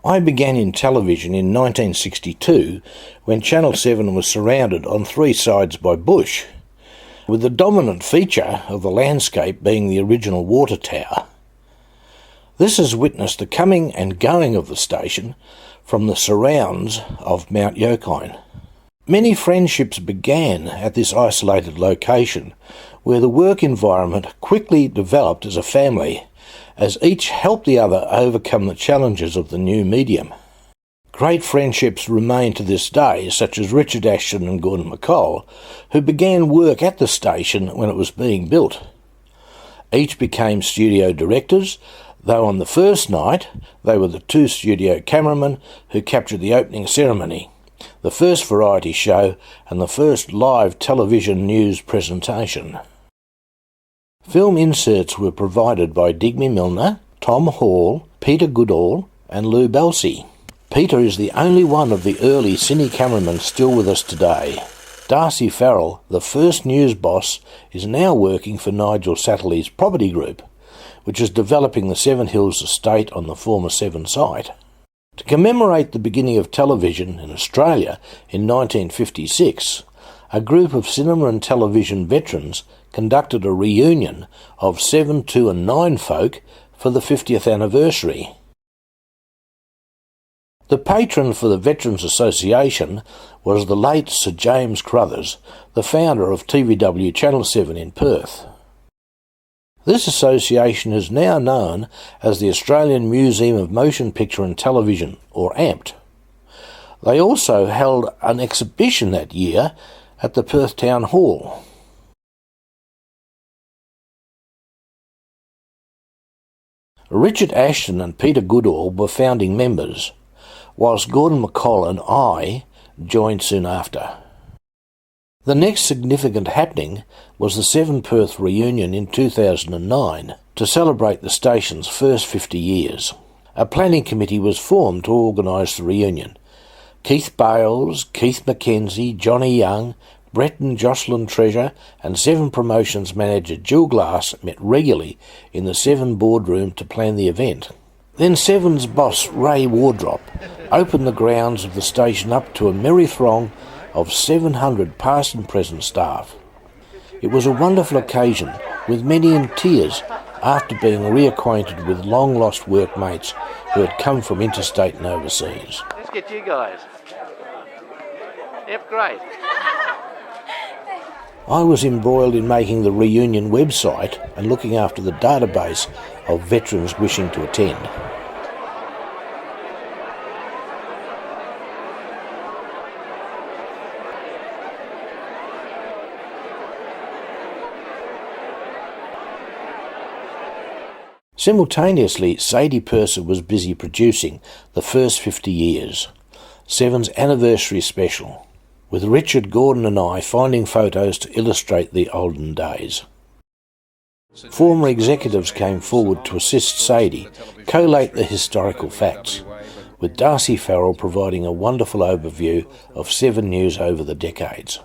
I began in television in 1962 when Channel 7 was surrounded on three sides by bush, with the dominant feature of the landscape being the original water tower. This has witnessed the coming and going of the station from the surrounds of Mount Yokine. Many friendships began at this isolated location, where the work environment quickly developed as a family, as each helped the other overcome the challenges of the new medium. Great friendships remain to this day, such as Richard Ashton and Gordon McColl, who began work at the station when it was being built. Each became studio directors, though on the first night they were the two studio cameramen who captured the opening ceremony, the first variety show and the first live television news presentation. Film inserts were provided by Digby Milner, Tom Hall, Peter Goodall and Lou Belsey. Peter is the only one of the early cine cameramen still with us today. Darcy Farrell, the first news boss, is now working for Nigel Satterley's property group, which is developing the Seven Hills estate on the former Seven site. To commemorate the beginning of television in Australia in 1956, a group of cinema and television veterans conducted a reunion of 7, 2 and 9 folk for the 50th anniversary. The patron for the Veterans Association was the late Sir James Crothers, the founder of TVW Channel 7 in Perth. This association is now known as the Australian Museum of Motion Picture and Television, or AMPT. They also held an exhibition that year at the Perth Town Hall. Richard Ashton and Peter Goodall were founding members, whilst Gordon McColl and I joined soon after. The next significant happening was the Seven Perth reunion in 2009 to celebrate the station's first 50 years. A planning committee was formed to organise the reunion. Keith Bales, Keith McKenzie, Johnny Young, Brett and Jocelyn Treasure and Seven Promotions manager Jill Glass met regularly in the Seven boardroom to plan the event. Then Seven's boss Ray Wardrop opened the grounds of the station up to a merry throng of 700 past and present staff. It was a wonderful occasion, with many in tears after being reacquainted with long-lost workmates who had come from interstate and overseas. Let's get you guys. Yep, great. I was embroiled in making the reunion website and looking after the database of veterans wishing to attend. Simultaneously, Sadie Purser was busy producing the first 50 years, Seven's anniversary special, with Richard, Gordon and I finding photos to illustrate the olden days. Former executives came forward to assist Sadie collate the historical facts, with Darcy Farrell providing a wonderful overview of Seven News over the decades.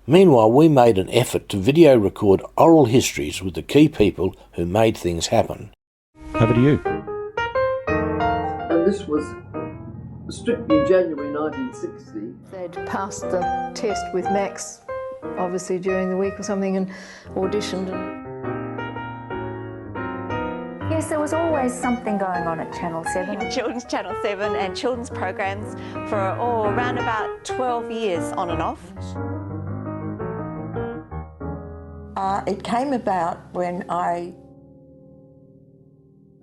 Meanwhile, we made an effort to video record oral histories with the key people who made things happen. Over to you. And this was strictly January 1960. They'd passed the test with Max, obviously during the week or something, and auditioned. Yes, there was always something going on at Channel 7. Children's Channel 7 and children's programs for around about 12 years on and off. It came about when I...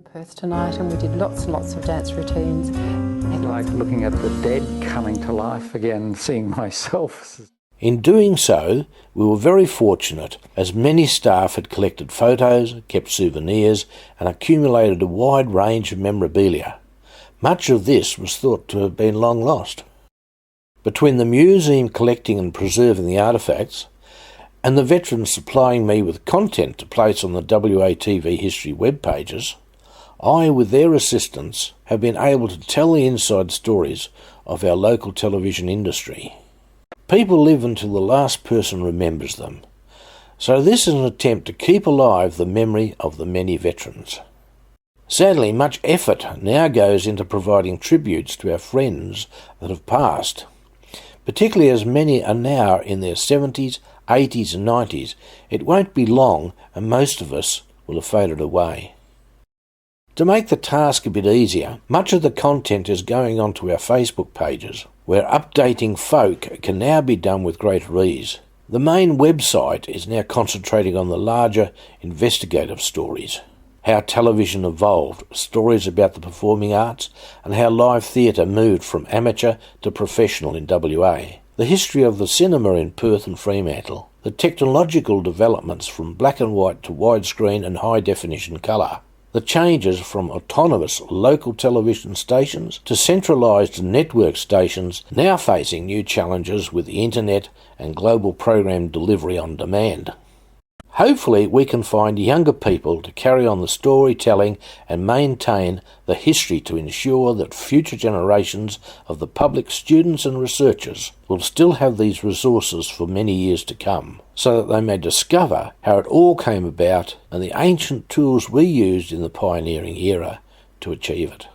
Perth tonight, and we did lots and lots of dance routines. Like looking at the dead coming to life again, seeing myself. In doing so, we were very fortunate, as many staff had collected photos, kept souvenirs and accumulated a wide range of memorabilia. Much of this was thought to have been long lost. Between the museum collecting and preserving the artefacts, and the veterans supplying me with content to place on the WATV history web pages, I, with their assistance, have been able to tell the inside stories of our local television industry. People live until the last person remembers them, so this is an attempt to keep alive the memory of the many veterans. Sadly, much effort now goes into providing tributes to our friends that have passed, particularly as many are now in their 70s, 80s and 90s. It won't be long and most of us will have faded away. To make the task a bit easier, much of the content is going onto our Facebook pages, where updating folk can now be done with greater ease. The main website is now concentrating on the larger investigative stories, how television evolved, stories about the performing arts, and how live theatre moved from amateur to professional in WA, the history of the cinema in Perth and Fremantle, the technological developments from black and white to widescreen and high-definition colour, the changes from autonomous local television stations to centralised network stations now facing new challenges with the internet and global program delivery on demand. Hopefully we can find younger people to carry on the storytelling and maintain the history to ensure that future generations of the public, students and researchers will still have these resources for many years to come, so that they may discover how it all came about and the ancient tools we used in the pioneering era to achieve it.